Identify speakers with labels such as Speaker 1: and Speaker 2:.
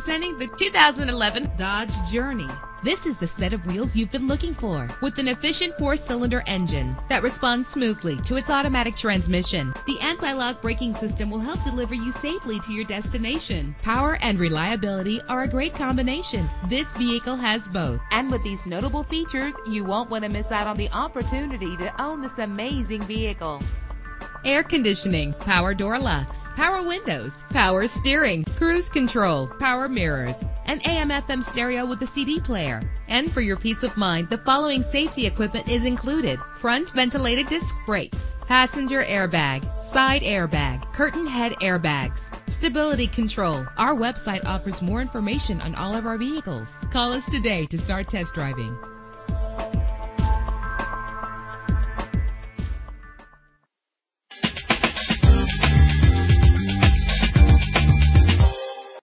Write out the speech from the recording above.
Speaker 1: Presenting the 2011 Dodge Journey. This is the set of wheels you've been looking for, with an efficient 4-cylinder engine that responds smoothly to its automatic transmission. The anti-lock braking system will help deliver you safely to your destination. Power and reliability are a great combination. This vehicle has both. And with these notable features, you won't want to miss out on the opportunity to own this amazing vehicle. Air conditioning, power door locks, power windows, power steering, cruise control, power mirrors, an AM/FM stereo with a CD player. And for your peace of mind, the following safety equipment is included: front ventilated disc brakes, passenger airbag, side airbag, curtain head airbags, stability control. Our website offers more information on all of our vehicles. Call us today to start test driving.